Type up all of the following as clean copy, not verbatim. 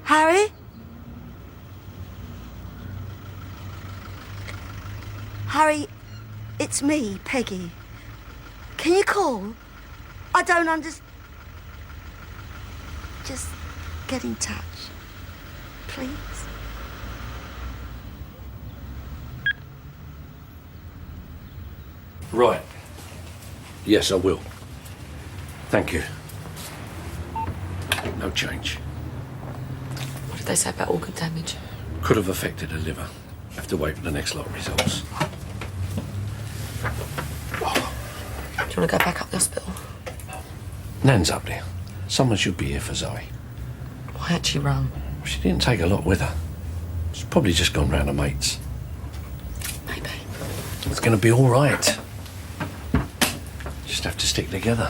Harry? Harry, it's me, Peggy. Can you call? I don't understand. Just get in touch, please. Right. Yes, I will. Thank you. No change. What did they say about organ damage? Could have affected her liver. Have to wait for the next lot of results. Do you want to go back up the hospital? Nan's up there. Someone should be here for Zoe. Why had she rung? She didn't take a lot with her. She's probably just gone round her mates. Maybe. It's going to be all right. Just have to stick together.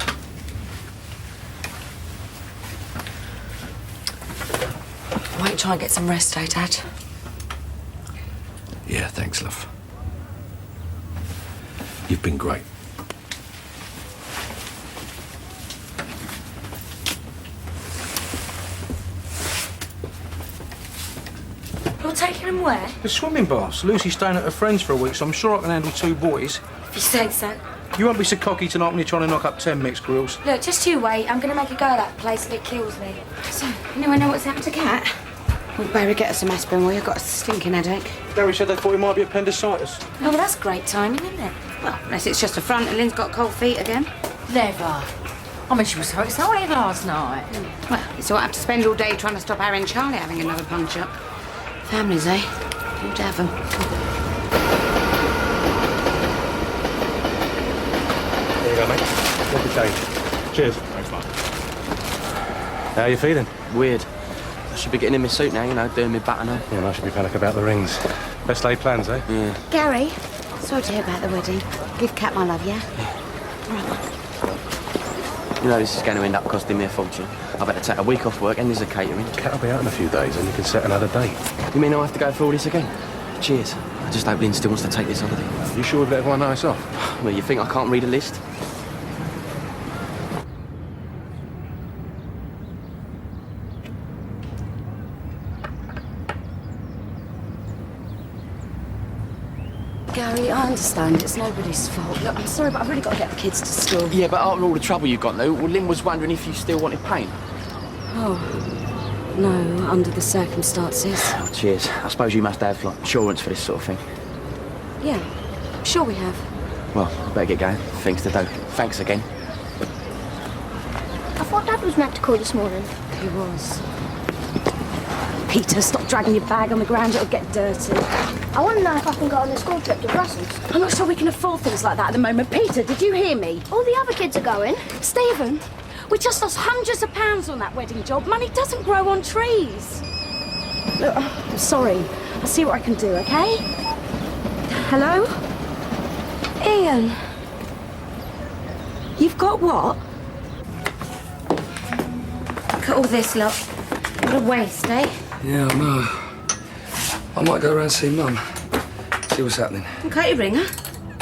Why don't you try and get some rest, eh, Dad? Yeah, thanks, love. You've been great. You're taking him where? The swimming baths. Lucy's staying at her friend's for a week, so I'm sure I can handle 2 boys. If you say so. You won't be so cocky tonight when you're trying to knock up 10 mixed grills. Look, just you wait. I'm going to make a go of that place if it kills me. So, anyone know what's happened to Kat? Well, Barry, get us some aspirin, will you? Got a stinking headache. Gary said they thought it might be appendicitis. Oh, well, that's great timing, isn't it? Well, unless it's just a front and Lynn's got cold feet again. Never. I mean, she was so excited last night. Well, it's all I have to spend all day trying to stop Harry and Charlie having another punch-up. Families, eh? You'd have them. There you go, mate. Take the change. Cheers. Thanks, mate. How are you feeling? Weird. I should be getting in my suit now, you know, doing my baton on. Yeah, and I should be panic about the rings. Best laid plans, eh? Yeah. Gary, sorry to hear about the wedding. Give Kat my love, yeah? You know, this is going to end up costing me a fortune. I better take a week off work and there's a catering. Kat will be out in a few days and you can set another date. You mean I have to go through all this again? Cheers. I just hope Lynn still wants to take this holiday. You sure we've let everyone nice off? Well, you think I can't read a list? Gary, I understand. It's nobody's fault. Look, I'm sorry, but I've really got to get the kids to school. Yeah, but after all the trouble you got, though, well, Lynn was wondering if you still wanted paint. Oh, no, under the circumstances. Oh, cheers. I suppose you must have, like, insurance for this sort of thing. Yeah, sure we have. Well, I better get going. Things to do. Thanks again. I thought Dad was meant to call this morning. He was. Peter, stop dragging your bag on the ground, it'll get dirty. I want to know if I can go on the school trip to Brussels. I'm not sure we can afford things like that at the moment. Peter, did you hear me? All the other kids are going. Stephen, we just lost hundreds of pounds on that wedding job. Money doesn't grow on trees. Look, I'm sorry. I'll see what I can do, okay? Hello? Ian. You've got what? Look at all this, look. What a waste, eh? Yeah, I know. I might go around and see Mum. See what's happening. Okay, ring her.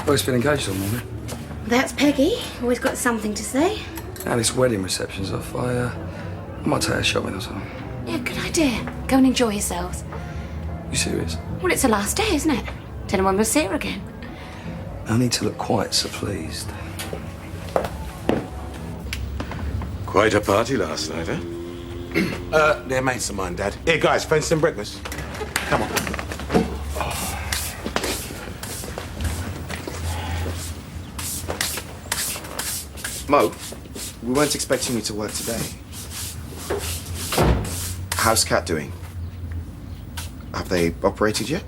Both been engaged all morning. That's Peggy. Always got something to say. Now this wedding reception's off. I might take her shopping or something. Yeah, good idea. Go and enjoy yourselves. You serious? Well, it's the last day, isn't it? Don't know when we'll see her again. I need to look quite so pleased. Quite a party last night, eh? They're mates of mine, Dad. Here, guys, fancy some breakfast? Come on. Mo, we weren't expecting you to work today. How's Kat doing? Have they operated yet?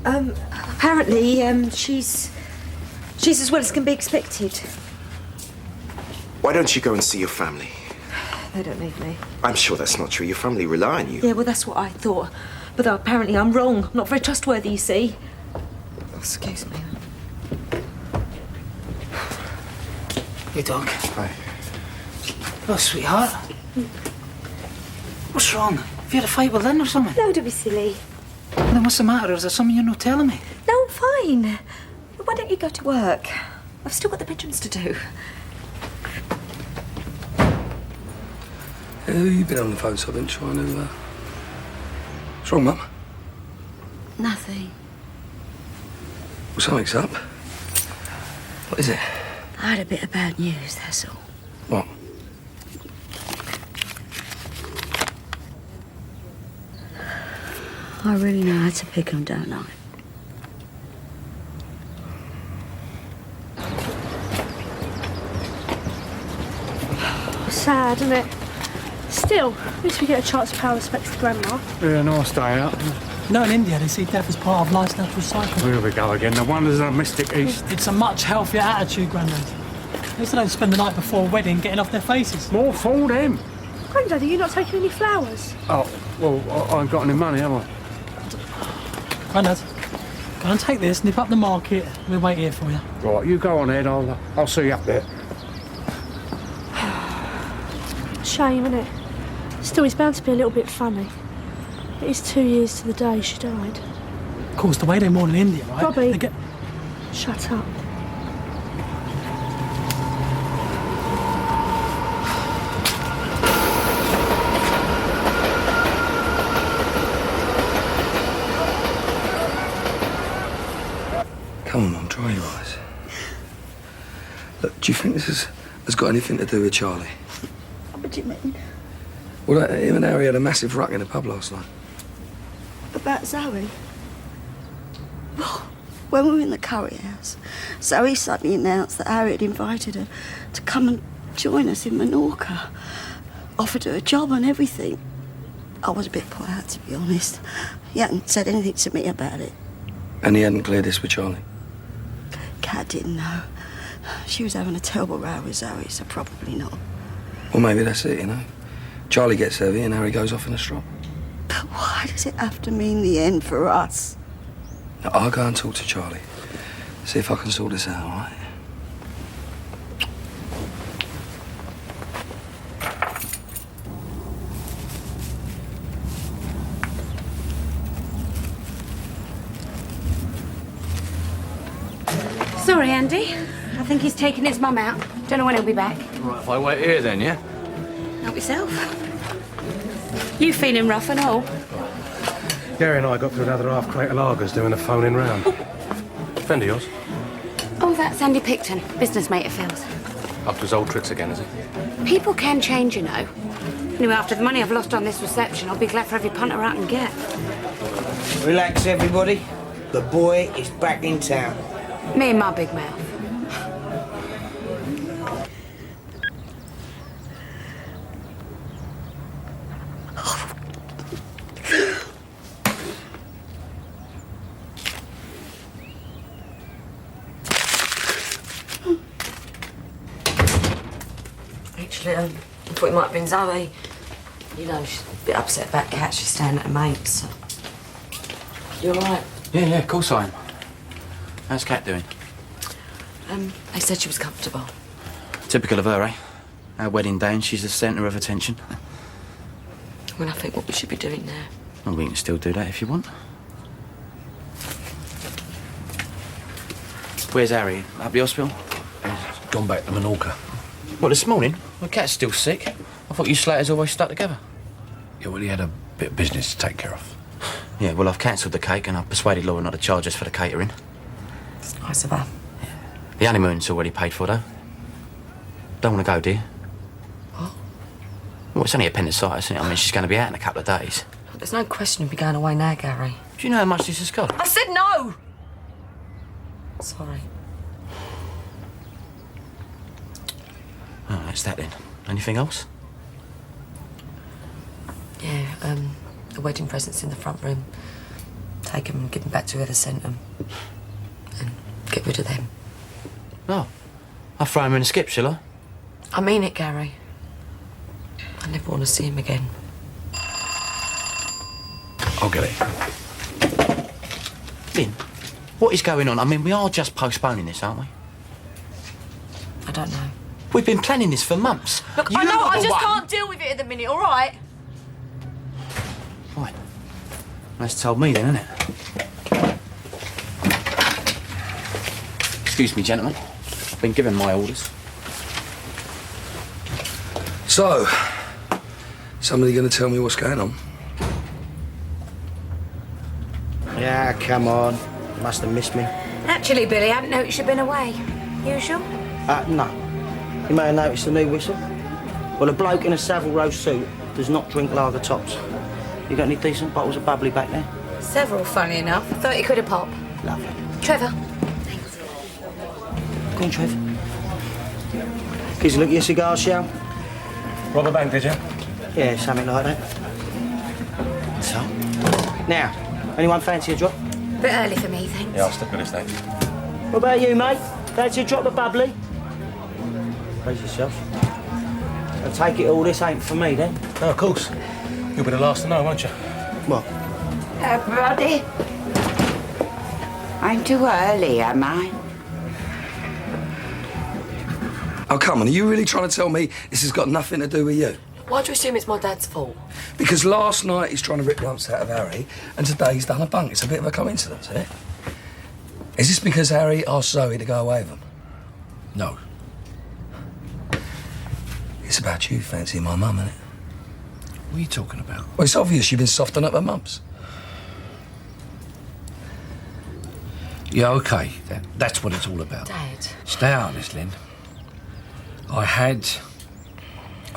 Apparently, she's as well as can be expected. Why don't you go and see your family? They don't need me. I'm sure that's not true. Your family rely on you. Yeah, well, that's what I thought. But though apparently I'm wrong. I'm not very trustworthy, you see. Excuse me. Hey, Doc. Hi. Oh, sweetheart. What's wrong? Have you had a fight with Lynn or something? No, don't be silly. Well, then what's the matter? Is there something you're not telling me? No, I'm fine. Why don't you go to work? I've still got the bedrooms to do. Who you been on the phone to? I've been trying to What's wrong, Mum? Nothing. Well, something's up. What is it? I had a bit of bad news, that's all. What? I really know how to pick 'em, don't I? Sad, isn't it? Still, at least we get a chance to pay our respects to Grandma. Yeah, nice day out. You know, in India, they see death as part of life's natural cycle. Here we go again. The wonders of the mystic East. It's a much healthier attitude, Grandad. At least they don't spend the night before a wedding getting off their faces. More fool them. Grandad, are you not taking any flowers? Oh, well, I ain't got any money, have I? Grandad, go and take this, nip up the market. We'll wait here for you. Right, you go on ahead. I'll see you up there. Shame, isn't it? Still, he's bound to be a little bit funny. It is 2 years to the day she died. Of course, the way they mourn in India, right? Robbie, They get... shut up. Come on, Mum, dry your eyes. Look, do you think this has got anything to do with Charlie? What do you mean? Well, him and Harry had a massive ruck in the pub last night. About Zoe? When we were in the curry house, Zoe suddenly announced that Harry had invited her to come and join us in Menorca. Offered her a job and everything. I was a bit put out, to be honest. He hadn't said anything to me about it. And he hadn't cleared this with Charlie? Kat didn't know. She was having a terrible row with Zoe, so probably not. Well, maybe that's it, you know. Charlie gets heavy and Harry goes off in a strop. But why does it have to mean the end for us? Now, I'll go and talk to Charlie. See if I can sort this out, all right? Sorry, Andy. I think he's taking his mum out. Don't know when he'll be back. Right, if I wait here then, yeah? Help yourself. You feeling rough and all? Gary and I got through another half crate of lagers doing the phoning round. Friend of yours? Oh, that's Andy Picton, business mate of Phil's. Up to his old tricks again, is he? People can change, you know. Anyway, after the money I've lost on this reception, I'll be glad for every punter I can get. Relax, everybody. The boy is back in town. Me and my big mouth. Actually, I thought it might have been Zoe. You know, she's a bit upset about Kat. She's staying at her mate's. So. You all right? Yeah, of course I am. How's Kat doing? They said she was comfortable. Typical of her, eh? Our wedding day and she's the centre of attention. Well, I think what we should be doing now. Well, we can still do that if you want. Where's Harry? Up the hospital? He's gone back to Menorca. What, this morning? Well, Kat's still sick. I thought you slaters always stuck together. Yeah, well, he had a bit of business to take care of. Yeah, well, I've cancelled the cake and I've persuaded Laura not to charge us for the catering. It's nice of her. The honeymoon's already paid for, though. Don't want to go, do you? What? Well, it's only appendicitis, isn't it? I mean, she's going to be out in a couple of days. There's no question you'll be going away now, Gary. Do you know how much this has cost? I said no! Sorry. Oh, that's that then. Anything else? Yeah, the wedding presents in the front room. Take them and give them back to whoever sent them. And get rid of them. Oh. I'll throw him in a skip, shall I? I mean it, Gary. I never want to see him again. I'll get it. Lynn, what is going on? I mean, we are just postponing this, aren't we? I don't know. We've been planning this for months. Look, I know, I just can't deal with it at the minute, all right? Fine. That's told me then, isn't it? Excuse me, gentlemen. I've been given my orders. So, somebody going to tell me what's going on? Yeah, come on. You must have missed me. Actually, Billy, I hadn't noticed you'd been away. Usual? No. You may have noticed the new whistle. Well, a bloke in a Savile Row suit does not drink lager tops. You got any decent bottles of bubbly back there? Several, funny enough. 30 quid a pop. Lovely. Trevor. Go on, Trev. Gives a look at your cigar, shall? Rob a bank, did you? Yeah, something like that. So? Now, anyone fancy a drop? Bit early for me, thanks. Yeah, I'll stick with this, thanks. What about you, mate? Fancy a drop of bubbly? Brace yourself. I take it all this ain't for me, then? No, of course. You'll be the last to know, won't you? What? Buddy. I'm too early, am I? Oh, come on, are you really trying to tell me this has got nothing to do with you? Why do you assume it's my dad's fault? Because last night he's trying to rip lumps out of Harry, and today he's done a bunk. It's a bit of a coincidence, isn't it? Is this because Harry asked Zoe to go away with him? No. It's about you fancying my mum, isn't it? What are you talking about? Well, it's obvious you've been softening up her mumps. Yeah, OK. That's what it's all about. Dad. Stay out of this, Lynn. I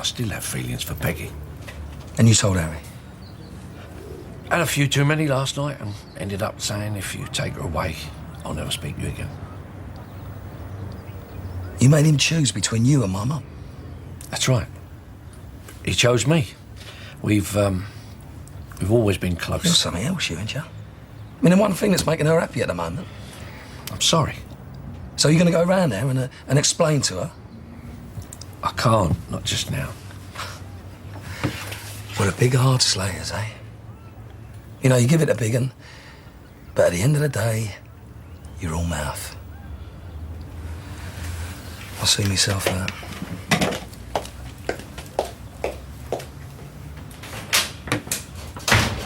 still have feelings for Peggy. And you told Harry? Had a few too many last night and ended up saying if you take her away, I'll never speak to you again. You made him choose between you and my mum? That's right. He chose me. We've always been close. You're something else, you, ain't you? I mean, the one thing that's making her happy at the moment. I'm sorry. So you're going to go round there and explain to her? I can't, not just now. We're a big hard slayers, eh? You know, you give it a big un, but at the end of the day, you're all mouth. I'll see myself out.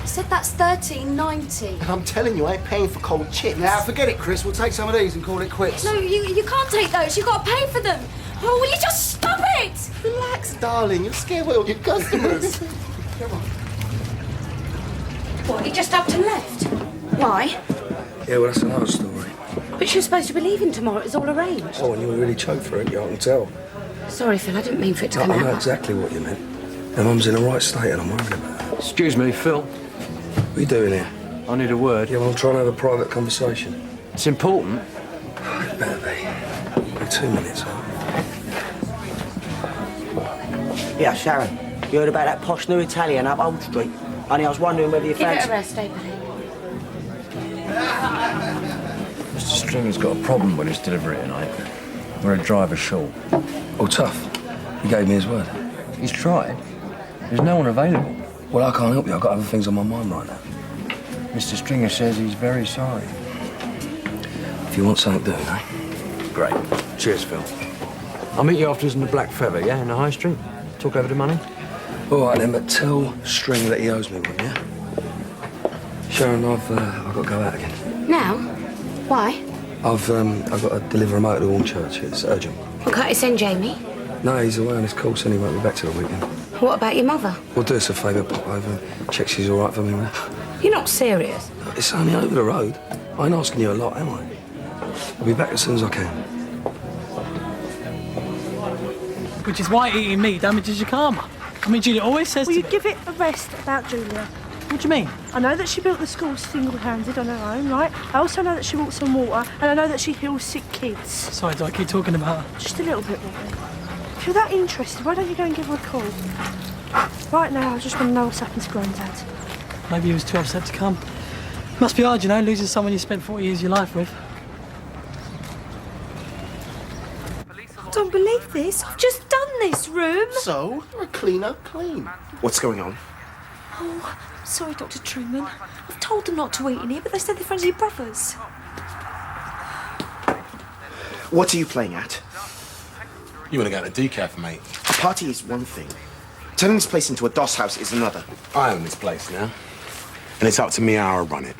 Said that's $13.90. I'm telling you, I ain't paying for cold chips. Now, forget it, Chris. We'll take some of these and call it quits. No, you can't take those. You've got to pay for them. Oh, will you just stop it? Relax, darling. You'll scare away all your customers. What, you just up and left? Why? Yeah, well, that's another story. But she was supposed to be leaving tomorrow. It's all arranged. Oh, and you were really choked for it, I can tell. Sorry, Phil. I didn't mean for it to I come know out. exactly what you meant. Her mum's in the right state and I'm worried about her. Excuse me, Phil. What are you doing here? I need a word. Yeah, well, I'm trying to have a private conversation. It's important. It better be. Be 2 minutes, huh? Yeah, Sharon. You heard about that posh new Italian up Old Street? Honey, I was wondering whether you Give it fancy... a rest, eh, Billy? Mr. Stringer's got a problem with his delivery tonight. We're a driver short. Oh, tough. He gave me his word. He's tried. There's no one available. Well, I can't help you. I've got other things on my mind right now. Mr. Stringer says he's very sorry. If you want something doing, eh? Great. Cheers, Phil. I'll meet you afterwards in the Black Feather, yeah, in the High Street. Talk over the money. All right, then, but tell String that he owes me one, yeah? Sharon, I've got to go out again. Now? Why? I've got to deliver a motor to Hornchurch. It's urgent. Well, can't you send Jamie? No, he's away on his course and he won't be back till the weekend. What about your mother? Well, do us a favour, pop over and check she's all right for me, will you? You're not serious. It's only over the road. I ain't asking you a lot, am I? I'll be back as soon as I can. Which is why eating meat damages your karma. I mean, Julia always says Will to you give it a rest about Julia? What do you mean? I know that she built the school single-handed on her own, right? I also know that she walks on water, and I know that she heals sick kids. Sorry, do I keep talking about her? Just a little bit more. If you're that interested, why don't you go and give her a call? Right now, I just want to know what's happened to Grandad. Maybe he was too upset to come. Must be hard, you know, losing someone you spent 40 years of your life with. I don't believe this. I've just done this room. So, you're a cleaner, clean. What's going on? Oh, sorry, Dr. Truman. I've told them not to eat in here, but they said they're friends of your brothers. What are you playing at? You want to go to decaf, mate? A party is one thing. Turning this place into a doss house is another. I own this place now. And it's up to me how I run it.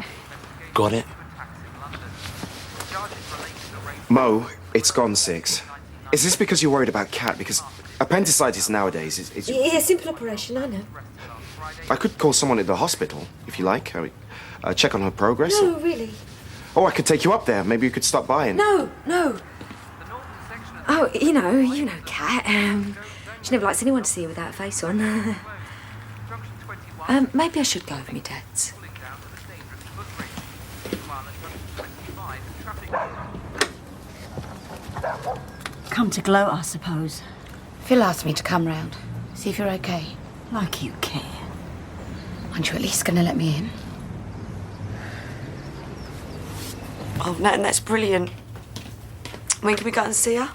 Got it? Mo, it's gone 6. Is this because you're worried about Kat? Because appendicitis nowadays is... Yeah, simple operation, I know. I could call someone at the hospital, if you like. Check on her progress. No, really. Oh, I could take you up there. Maybe you could stop by and... No. Oh, you know, Kat. She never likes anyone to see her without a face on. Maybe I should go with me dad's. Come to gloat, I suppose. Phil asked me to come round, see if you're okay. Like you care. Aren't you at least going to let me in? Oh, Nan, that's brilliant. When can we go and see her?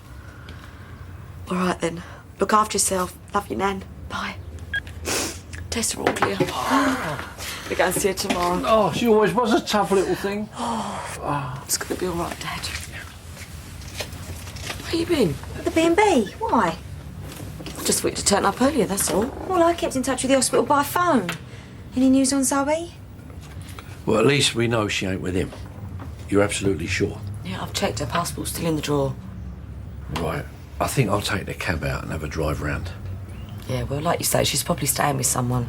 All right, then. Look after yourself. Love you, Nan. Bye. Tests are all clear. We're going to see her tomorrow. Oh, she always was a tough little thing. It's going to be all right, Dad. Where you been? At the B&B. Why? Just for you to turn up earlier, that's all. Well, I kept in touch with the hospital by phone. Any news on Zoe? Well, at least we know she ain't with him. You're absolutely sure? Yeah, I've checked. Her passport's still in the drawer. Right. I think I'll take the cab out and have a drive round. Yeah, well, like you say, she's probably staying with someone.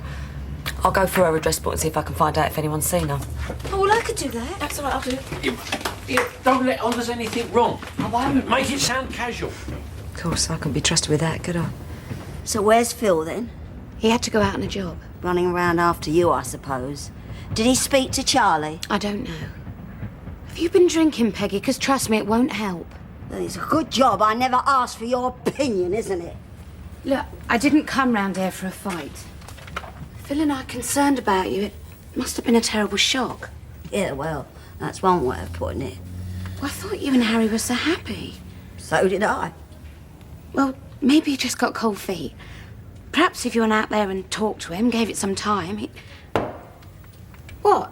I'll go through her address book and see if I can find out if anyone's seen her. Oh, well, I could do that. That's all right, I'll do it. Don't let on there's anything wrong. I won't. Make it sound casual. Of course, I can be trusted with that, could I? So where's Phil, then? He had to go out on a job. Running around after you, I suppose. Did he speak to Charlie? I don't know. Have you been drinking, Peggy? Because trust me, it won't help. Then it's a good job I never asked for your opinion, isn't it? Look, I didn't come round here for a fight. Phil and I are concerned about you. It must have been a terrible shock. Yeah, well, that's one way of putting it. Well, I thought you and Harry were so happy. So did I. Well, maybe he just got cold feet. Perhaps if you went out there and talked to him, gave it some time, he... What?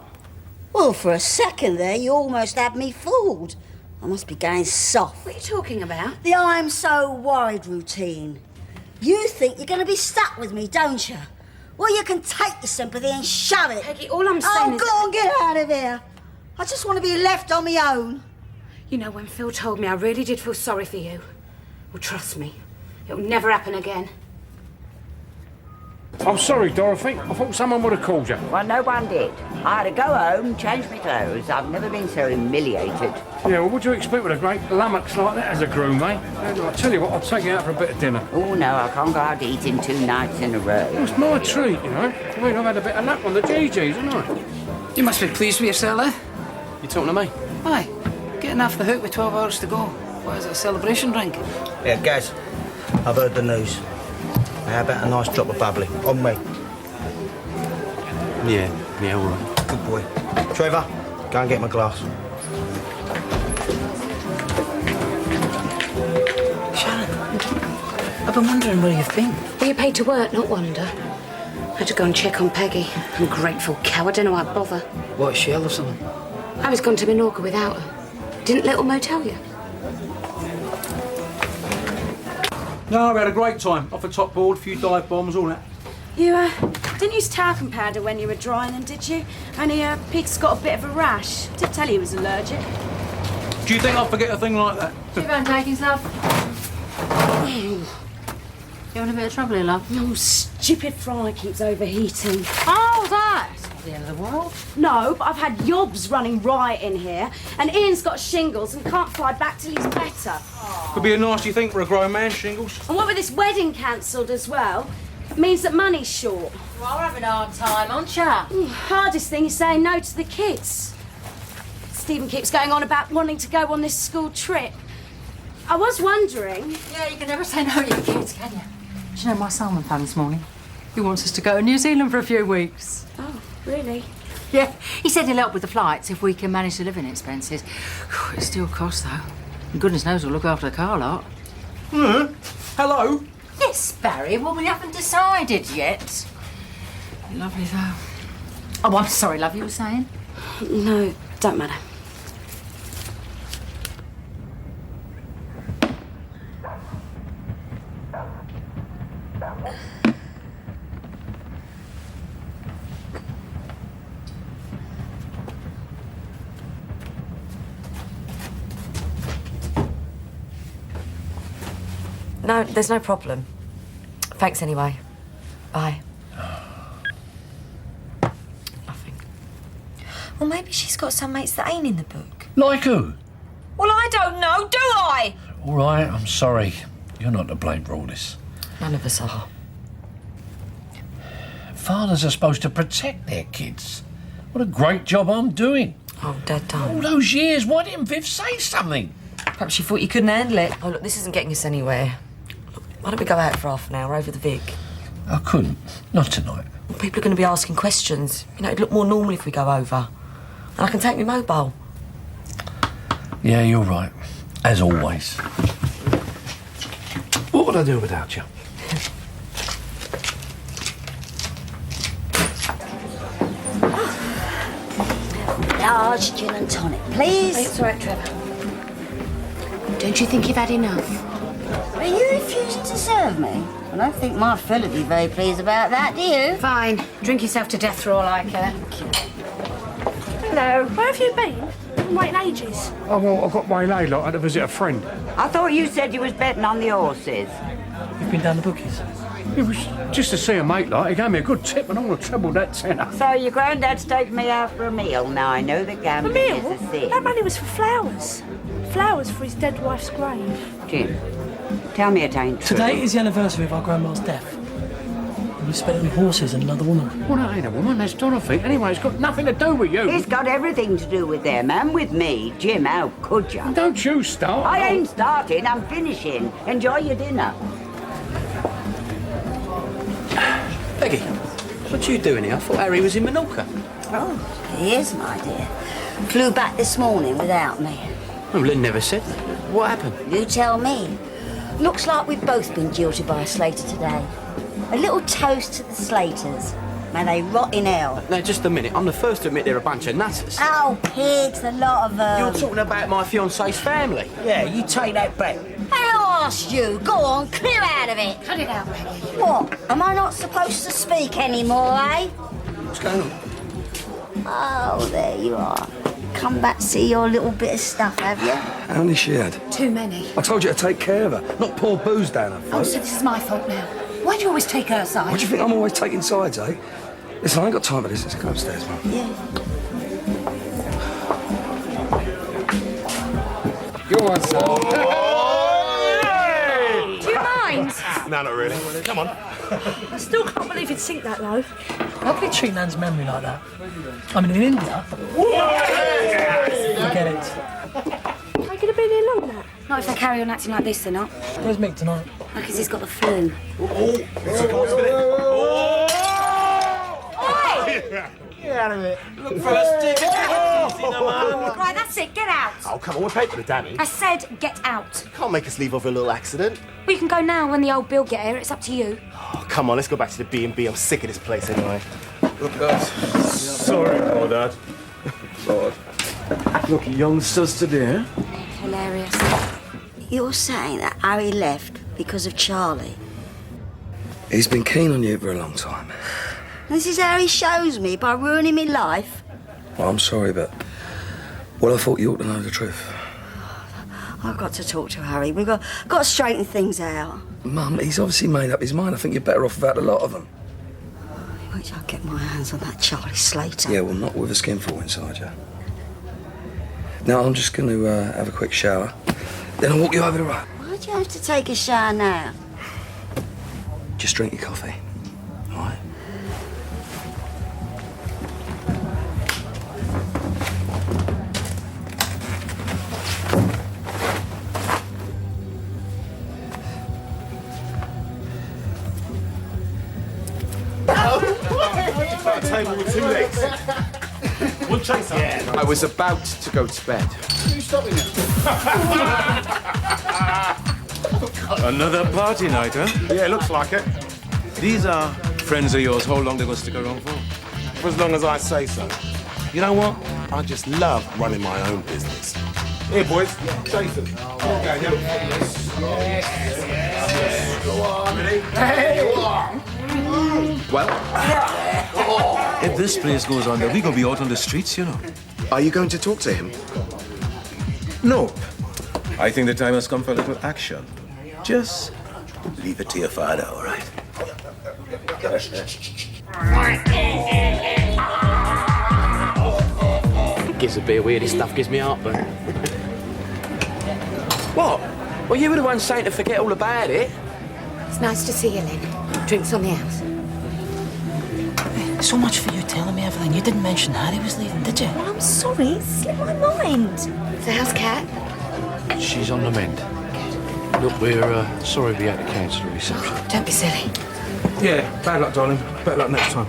Well, for a second there, you almost had me fooled. I must be going soft. What are you talking about? The I'm so worried routine. You think you're going to be stuck with me, don't you? Well, you can take your sympathy and shove it. Peggy, all I'm saying Oh, is... go on, get out of here. I just want to be left on my own. You know, when Phil told me, I really did feel sorry for you. Well, trust me, it'll never happen again. I'm sorry, Dorothy. I thought someone would have called you. Well, no one did. I had to go home, change my clothes. I've never been so humiliated. Yeah, well, what do you expect with a great lummox like that as a groom, eh? I tell you what, I'll take you out for a bit of dinner. Oh, no, I can't go out eating 2 nights in a row. Well, it's my treat, you know. I mean, I've had a bit of luck on the GGs, haven't I? You must be pleased with yourself, eh? You talking to me? Aye. Getting off the hook with 12 hours to go. What is it, a celebration drink? Yeah, Gaz, I've heard the news. How about a nice drop of bubbly? On me. Yeah, all right. Good boy. Trevor, go and get my glass. Sharon, I've been wondering where you've been. Well, you paid to work, not wander. I had to go and check on Peggy. Ungrateful cow, I don't know why I bother. What, she ill or something? I was gone to Minorca without her. Didn't Little Mo tell you? No, we had a great time. Off the top board, a few dive bombs, all that. You, didn't use talcum powder when you were drying them, did you? Only, Pete's got a bit of a rash. Did tell you he was allergic. Do you think I'll forget a thing like that? Two pancakes, love. You having a bit of trouble here, love? No, stupid fry keeps overheating. Oh, that! It's not the end of the world. No, but I've had yobs running riot in here, and Ian's got shingles and can't fly back till he's better. Could be a nasty thing for a grown man, shingles. And what with this wedding cancelled as well, it means that money's short. You are having a hard time, aren't you? Hardest thing is saying no to the kids. Stephen keeps going on about wanting to go on this school trip. I was wondering... Yeah, you can never say no to your kids, can you? Do you know my Simon phoned this morning? He wants us to go to New Zealand for a few weeks. Oh, really? Yeah, he said he'll help with the flights if we can manage the living expenses. It still costs, though. And goodness knows we'll look after the car lot. Hello? Yes, Barry. Well, we haven't decided yet. Lovely, though. Oh, I'm sorry, love, you were saying? No, don't matter. No, there's no problem. Thanks anyway. Bye. Well, maybe she's got some mates that ain't in the book. Like who? Well, I don't know, do I? All right, I'm sorry. You're not to blame for all this. None of us are. Fathers are supposed to protect their kids. What a great job I'm doing. Oh, Dad, don't. All those years, why didn't Viv say something? Perhaps she thought you couldn't handle it. Oh, look, this isn't getting us anywhere. Look, why don't we go out for half an hour over the Vic? I couldn't. Not tonight. Well, people are going to be asking questions. You know, it'd look more normal if we go over. And I can take my mobile. Yeah, you're right. As always. What would I do without you? Large gin and tonic, please. It's all right, Trevor. Don't you think you've had enough? Are you refusing to serve me? I don't think my Phil would be very pleased about that, do you? Fine. Drink yourself to death for all I care. Hello. Where have you been? I've been waiting ages. Oh, well, I've got waylaid, like, I had to visit a friend. I thought you said you was betting on the horses. You've been down the bookies? It was just to see a mate, like. He gave me a good tip and I want to treble that tenner. So your granddad's taking me out for a meal. Now, I know that A gambling meal? is a sin. That money was for flowers. Flowers for his dead wife's grave. Jim, tell me it ain't true. Today is the anniversary of our grandma's death. And you spent it on horses and another woman. Well, that ain't a woman, that's Dorothy. Anyway, it's got nothing to do with you. It's got everything to do with them and with me. Jim, how could you? Don't you start. I ain't starting, I'm finishing. Enjoy your dinner. Peggy, what you doing here? I thought Harry was in Menorca. Oh, he is, my dear. Flew back this morning without me. Well, Lynn never said. What happened? You tell me. Looks like we've both been jilted by a Slater today. A little toast to the Slaters. May they rot in hell. Now, just a minute. I'm the first to admit they're a bunch of nutters. Oh, pigs, a lot of them. You're talking about my fiancée's family. Yeah, you take that back. Who asked you? Go on, clear out of it. Cut it out, Peggy. What? Am I not supposed to speak anymore, eh? What's going on? Oh, there you are. Come back to see your little bit of stuff, have you? How many she had? Too many. I told you to take care of her, not pour booze down her throat. Oh, so this is my fault now. Why do you always take her side? What do you think I'm always taking sides, eh? Listen, I ain't got time for this. Let's go upstairs, man. Yeah. Go on, son. Do you mind? No, not really. Come on. I still can't believe you'd sink that low. How can you treat Nan's memory like that? I mean, in India, forget it. Are you going to be there long, that? Not if they carry on acting like this, they're not. Where's Mick tonight? Because he's got the flu. Get out of it. Look for us, Dick. Right, that's it. Get out. Oh, come on, we're paid for the damage. I said get out. Can't make us leave over a little accident. Well, you can go now when the old Bill get here. It's up to you. Oh, come on, let's go back to the B&B. I'm sick of this place anyway. Look, Dad. Sorry, poor Dad. Lord. Look, youngsters today. Hilarious. You're saying that Harry left because of Charlie? He's been keen on you for a long time. This is how he shows me by ruining my life. Well, I'm sorry, but... Well, I thought you ought to know the truth. I've got to talk to Harry. We've got to straighten things out. Mum, he's obviously made up his mind. I think you're better off without a lot of them. Wait till I get my hands on that Charlie Slater. Yeah, well, not with a skinful inside you. Now, I'm just going to have a quick shower. Then I'll walk you over the road. Why'd you have to take a shower now? Just drink your coffee. All right? A table with 2 legs. One chaser. Yeah. I was about to go to bed. You stopping it? Another party night, huh? Yeah, looks like it. These are friends of yours. How long they gonna stick around for? For as long as I say so. You know what? I just love running my own business. Here, boys. Chase them. Okay, yeah. Yes. Go on. Ready? Hey. Well, if this place goes on, then we're gonna be out on the streets, you know. Are you going to talk to him? No. I think the time has come for a little action. Just leave it to your father, all right? Gives a bit of weirdy stuff, gives me heartburn. What? Well, you were the one saying to forget all about it. It's nice to see you, Lynn. Drinks on the house. So much for you telling me everything. You didn't mention Harry was leaving, did you? Well, I'm sorry, it slipped my mind. So how's Kat? She's on the mend. Look, we're sorry we had to cancel the reception. Don't be silly. Yeah, bad luck, darling. Better luck next time.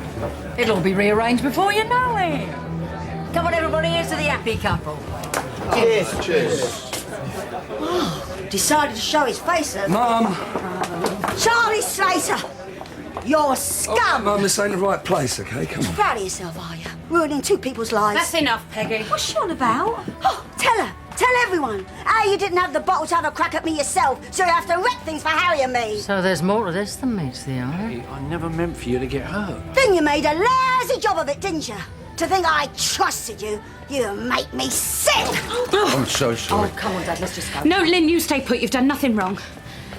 It'll all be rearranged before you know it. Come on, everybody, here's to the happy couple. Cheers. Cheers. Decided to show his face, then. Mum! Charlie Slater! You're scum! Oh, Mum, this ain't the right place, OK? Come on. Proud of yourself, are you? Ruining two people's lives. That's enough, Peggy. What's she on about? Oh, tell her. Tell everyone. How you didn't have the bottle to have a crack at me yourself, so you have to wreck things for Harry and me. So there's more to this than meets the eye. Hey, I never meant for you to get hurt. Then you made a lousy job of it, didn't you? To think I trusted you, you make me sick. I'm so sorry. Oh, come on, Dad, let's just go. No, Lynn, you stay put. You've done nothing wrong.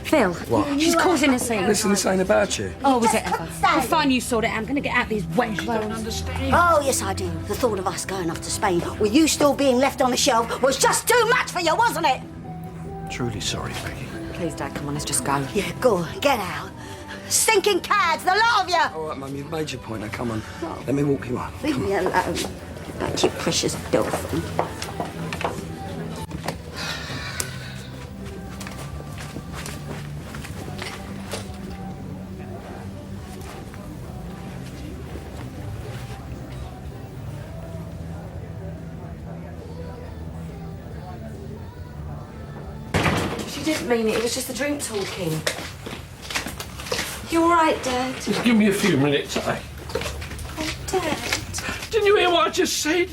Phil. What? She's causing a scene. Listen, this ain't about you. Oh, was it Just ever? stay. Well, fine, you sort it out. I'm going to get out these wet clothes. Understand? Oh, yes, I do. The thought of us going off to Spain with you still being left on the shelf was just too much for you, wasn't it? Truly sorry, Peggy. Please, Dad, come on, let's just go. Yeah, go on, get out. Stinking cads, the lot of you! All right, Mum, you've made your point. Now, come on. Let me walk you on. Leave me alone. Get back to your precious dolphin. She didn't mean it. It was just the drink talking. You all right, Dad? Just give me a few minutes, eh? Dad. Didn't you hear what I just said?